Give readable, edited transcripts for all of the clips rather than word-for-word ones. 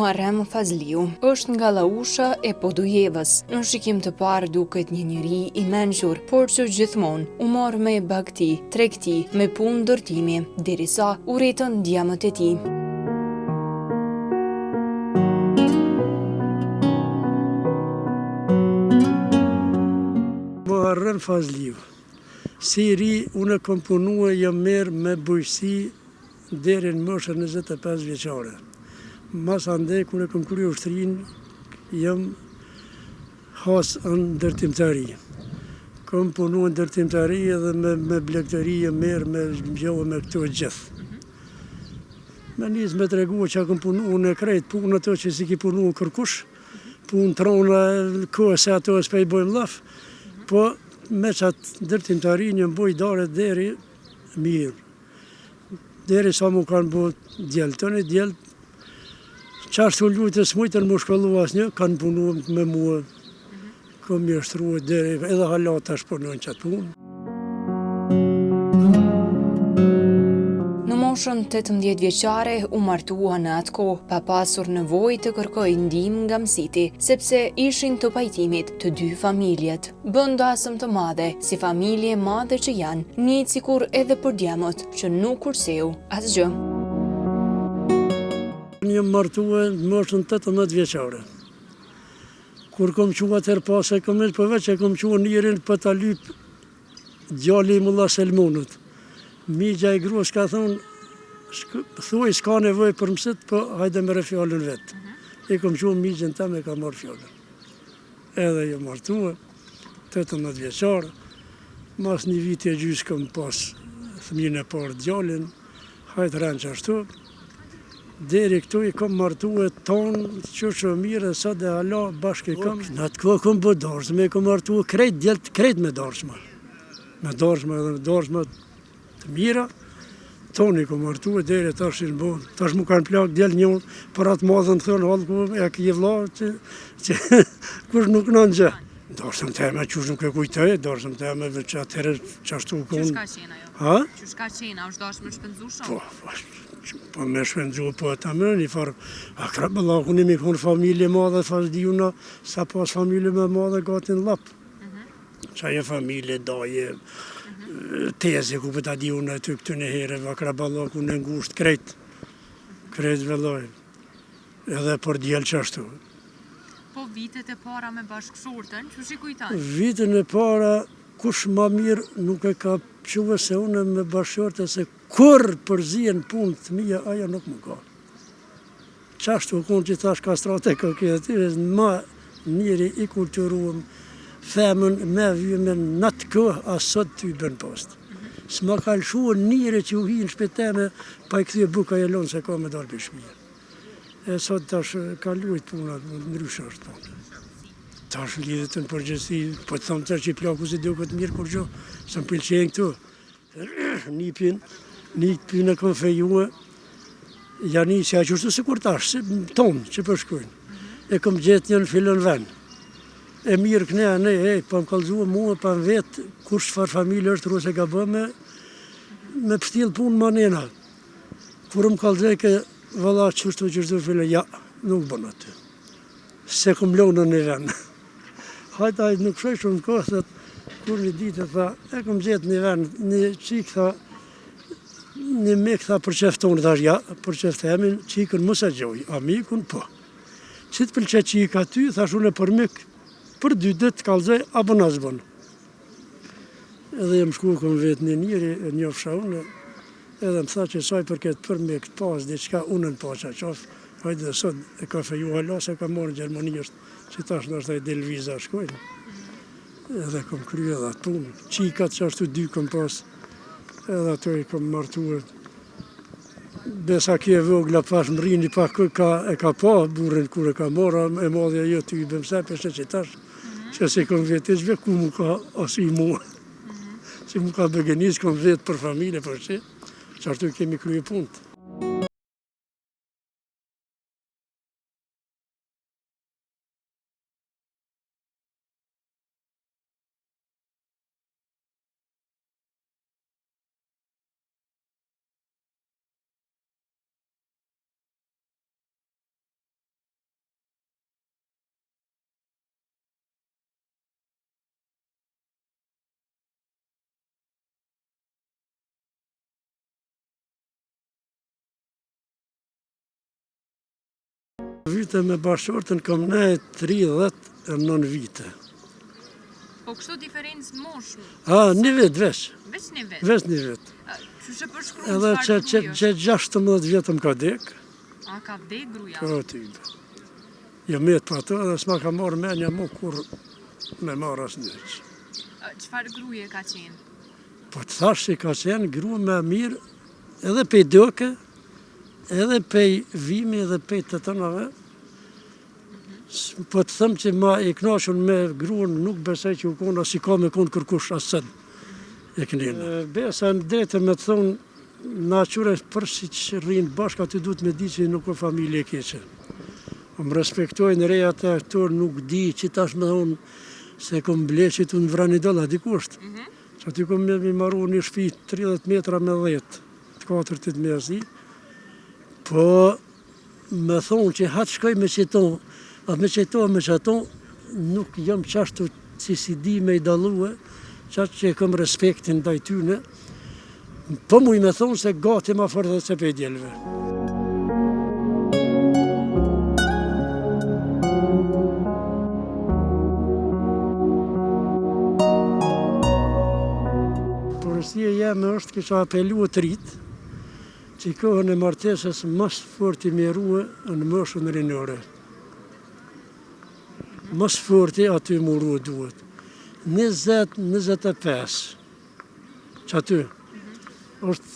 Muharrem Fazliu është nga Llausha e Podujevës. Në shikim të parë duket një njeri i mençur, por që gjithmonë u mor me bagti, tregti, me punë ndërtimi, derisa u rritën djemët e tij. Muharrem Fazliu. Si i ri, unë kom punua jam merë me bujqësi deri në moshën 25 vjeçare. Mas andej, kur e kom kryer ushtrinë, jam has në ndërtimtari. Kom punu në ndërtimtari edhe me blegtari jam merë me gjohë me këto gjithë. Me njës me tregu që kom punu në krejt punë ato që si ki punu në kërkush, punë trona, kohë se ato e s'pe i bojmë laf, po me qatë ndërtimtarin jam boj dare deri mirë. Deri sa mu kanë bo djelë, tënë djelë, qashtu lujtës mujtën mu shkollu asnjë, kanë punu me mua, kom mjeshtruhe deri, edhe halat tash punojnë qatë punë. Në moshën 18 vjeçare u martua në atë kohë, pa pasur nevojë të kërkoj ndihmë nga mësiti, sepse ishin të pajtimit të dy familjet. Bën dasëm të madhe, si familje madhe që janë, njëjtë sikur edhe për djemët që nuk kurseu asgjë. Unë jam martua në moshën 18 vjeçare. Kur kom qua tërë pas e kom përveç e kom qua njërin për ta lyp djali i mulla Selmonut. Migja i gruas ka thonë, thuaj s'ka nevoj për mësit, po hajde mere fjallën vetë. E kom qua migjën ta me ka marrë fjallën. Edhe jam martua, 18 vjeçare, mas një vit e gjys kom pas fëmijën e parë djalin, hajtë rënë qashtu. Deri këtu i kom martua tonë, që mire, sa dhe hala bashkë i kom. Në atë kohë kom bë darshme, kom martua krejt djelët, krejt me darshme. Me darshme edhe me darshme të mira, tonë i kom martua deri tash i në bon. Tash mu kanë plak djelë njën, për atë madhën të thonë, halë ku e këje vla, që kush nuk në në gjë. Darshme të eme, qush nuk e kujtoj, darshme të eme, që atëherë qashtu konë. Qysh ka qena jo? Ha? Qysh ka qena, është dashme shpëndzu shumë? Po me shpëndzu po të më një farë, akrabëllah, unë imi konë familje madhe, Fazdijuna, sa pas familje me madhe gati në lapë. Qa e familje, daje, teze, ku për ta di unë aty këtë në herë, akrabëllah, ku në ngusht, krejt vëllaj, edhe për djelë qashtu. Po vitet e para me bashkëshortën, qysh i kujton? Vitin e para, kush ma mirë nuk e ka quve se une me bashkëshorte se kur përzien punë të mija, aja nuk më ka. Qashtu konë që tash kastrate ka këtë, ma njëri i kulturuëm, femën me vymen në të kohë, asot të i bën post. S'ma kalshua njëri që u hinë shpeteme, pa i këthy buka e lonë se ka me dalë për shmija. E sot tash ka lujt punat, ndryshë është punë. Tash lidhët në përgjësi, po të thamë tërë që i plaku si do këtë mirë kur gjo, së më pëlqenë këtu. Një e kom fejue, janë si a qështu se kur tash, tonë që përshkujnë. E kom gjetë një në filën venë. E mirë këne, ne, pa më kalzua mua, pa më vetë, kur shfar familje është rrës e ka bë me pështilë punë ma nena. Kur më kalzeke, vëlla qështu filën, ja, nuk bënë aty. Se kom lonë në venë. Hajta nuk shoj shumë kohë, kur një ditë e tha, e kom gjetë një venë, një qikë tha, një mik tha për qeftonë, thash ja, për qeftemin, qikën mësa gjoj, a mikun po. Që të pëlqe qikë aty, thash unë për mik, për 2 ditë kalzoj, a bën as bën. Edhe jem shku kom vetë një njëri, e njofsha unë, edhe më tha që saj për këtë për mik të pas, diçka unë në paqa qafë, hajde dhe sot e ka feju hala, se ka marrë në Gjermani është, që tash nështë e del viza shkojnë. Edhe kom krye edhe atë punë. Qikat që ashtu 2 kom pas, edhe ato i kom martuar. Besa kje vogla pash më rini pa e ka pa burin kur e ka marra, e madhja jo të i bëmse, përse që tash, që se kom vetë e zve ku mu ka asi mua. Që mu ka bëgjenis, kom vetë për familje, përse, që ashtu kemi krye punët. Vite me bashkëshortën kam ne 39 vite. Po kështu diferencë në moshë? Një vit veç. Veç një vit? Veç një vit. Që përshkru Edhe që 16 vjetëm ka dek. A ka vdek gruja? Po t'ybe. Jo met pa ato edhe s'ma ka marrë menja mu kur me marrë asë njëq. Qëfar gruje ka qenë? Po të thash që ka qenë gru me mirë edhe pej doke, edhe pej vimi edhe pej të tënave. Po të thëmë që ma i knashun me gruën nuk besaj që u kona si ka me konë kërkush asën e kënina. Besa në drejtë me të thonë, na qure përsi që rrinë bashka të du të me di që nuk o familje keqe. Më respektojnë rejat e këtor nuk di që tash me thonë se kom ble që të në vrani dolla dikusht. Që aty kom me maru një shpi 30 metra me 10, të 4 mezi. Po me thonë që hatë shkoj me qëton, atë me qëton me qëton, nuk jam qashtu që si di me i dalue, qashtu që kom respektin ndaj tyne. Po mu i me thonë se gati ma forë dhe se pe djelve. Porësia jeme është kisha apelu të rritë, që i kohën e martesës mas fort i mjerue në moshën rinore. Mas forti aty muru duhet. 20-25. Që aty. është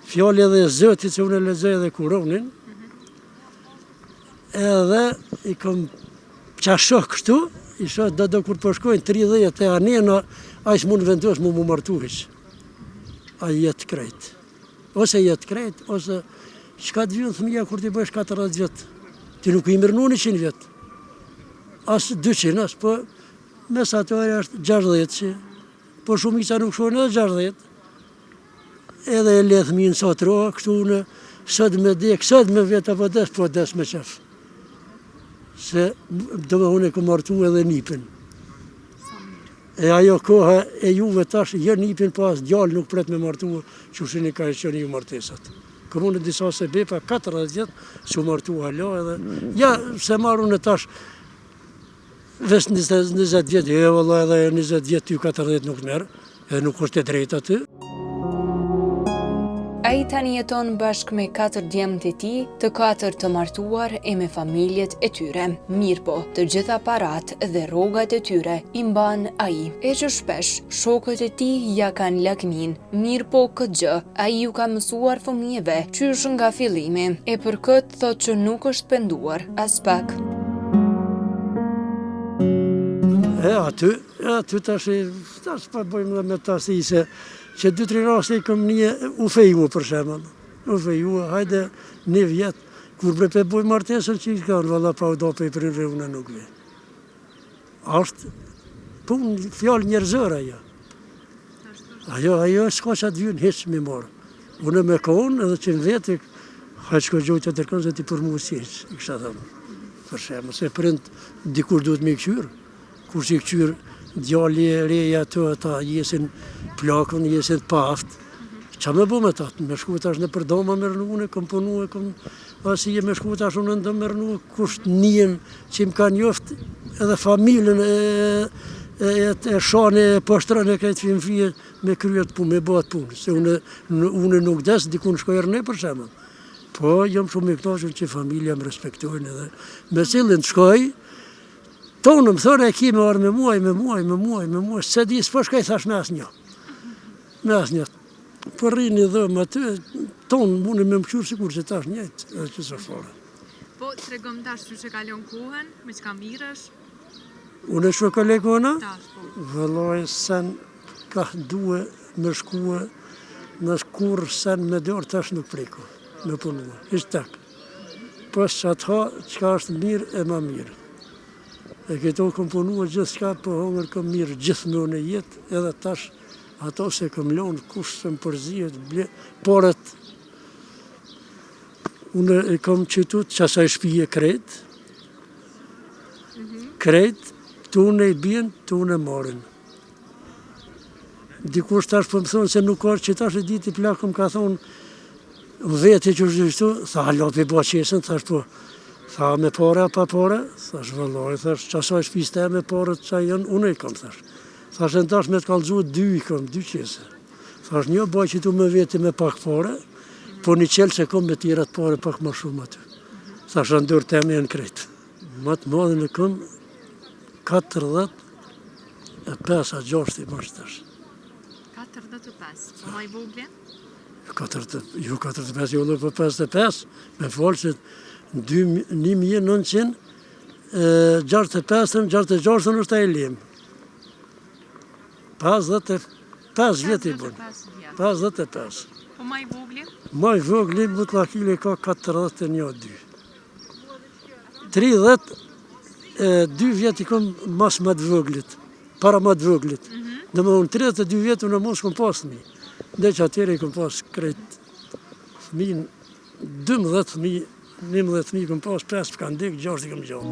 fjallë edhe Zëtit që unë e lexoj edhe Kuronin. Edhe i kom qashok kështu, i shoh do kur përshkojnë 30 e anena, a ishë mund vendos mu martuhish. A jetë krejt. Ose jetë krejt, ose qka të vjën thëmija kur ti bësh 40 vjetë. Ti nuk i mirënu 100 vjetë. Asë 200, asë, po mesatori është 60 që, po shumica nuk shojnë edhe 60. Edhe e ledh minë sot roa, këtu në sot me dek, sot me vjetë apo des, po des me qef. Se do me unë e ku martu edhe nipin. E ajo koha e juve tash, jo nipin pas djallë nuk pret me martu, që shini ka e qëni ju martesat. Kërë unë disa se bepa 40 vjetë, që martu hala edhe, ja se marru në tash, ves 20 vjetë, e vëlla edhe 20 vjetë ty 40 nuk merë, edhe nuk është e drejta ty. A i tani jeton bashk me 4 djemët e ti, të 4 të martuar e me familjet e tyre. Mirë po, të gjitha parat dhe rrogat e tyre i mban a i. E që shpesh, shokët e ti ja kanë lakmin. Mirë po këtë gjë, a i ju ka mësuar fëmijëve, qysh nga fillimi. E për këtë thot që nuk është penduar, as pak. Aty tash pa bëjmë dhe me tasi se që 2-3 raste i kom një u fejua për shemën. U fejua, hajde 1 vjetë, kur bre pe boj martesën që i kanë, valla pa u do pe i për rëvune nuk ve. Ashtë pun fjallë njerëzër ajo. Ajo s'ka që atë vynë heqë me marë. Unë me konë edhe që në vetë, hajtë shko gjojtë të tërkonë se ti për mu si heqë, i kësha thëmë. Për shemë, se prind dikur duhet me i këqyrë. Kur që i këqyrë, djalli e reja të ata jesin plakën, jesin paft. Qa me bu me tatë? Me shku tash në përdoma me rënune, kom punu, asi me shku tash unë ndë me rënune, kusht njën që im ka njoft edhe familjen e shane, e pashtrën e kajtë fimë fije me kryet punë, me bëhat punë. Se unë nuk des, dikun shkoj rëne për shemë. Po, jam shumë i knaqën që familja më respektojnë edhe. Me cilin të shkoj, tonë më thore e ki me arë me muaj, se di s'po shkaj thash me asë një. Me asë një. Për rini dhe më aty, tonë mune me më qyrë sikur që tash njëjtë, edhe që së fare. Po, të regëm tash që kalon kohën, me që ka mirësh? Unë e shë ka lekona? Tash, po. Vëlloj, sen ka duhe me shkue, në shkur sen me dorë tash nuk preko, me punua, ishtë tek. Pas që atë ha, qka është mirë e ma mirë. E këto kom punua gjithë qka, po hongër kom mirë gjithë në në jetë, edhe tash ato se kom lonë kush se më përzijet, porët, unë e kom qytut që asaj shpije krejt, të unë e i bjen, të unë e marin. Dikush tash po më thonë se nuk arë që tash e diti plakëm ka thonë, vete që është gjithështu, tha halopi bo qesën, thash po, Tha me pare, pa pare? Thash vëllai, thash qasaj shpis te me pare që janë, unë i kam, thash. Thash në tash me të kalëzu 2 i kam, 2 qese. Thash një baj që tu me veti me pak pare, po një qelë që kom me tjera të pare pak ma shumë aty. Thash në dërë teme e në krejtë. Më të madhe në kom 45 a 6 i bashkë tash. 45. Po ma i vogli? Jo 45, jo për 55, me falë që 1965, 66 është e lim. 55 vjetë i bunë. 55. Po ma i vogli? Ma i vogli, Butlakili ka 41-2. 32 vjetë i kom mas më të voglit, para më të voglit. Dhe më unë 32 vjetë unë mos kom pas fëmi. Dhe që atyre i kom pas krejt fëmin, 12 fëmi, 11 fëmi kom pas, 5 për kanë dek, 6 i kom gjatë.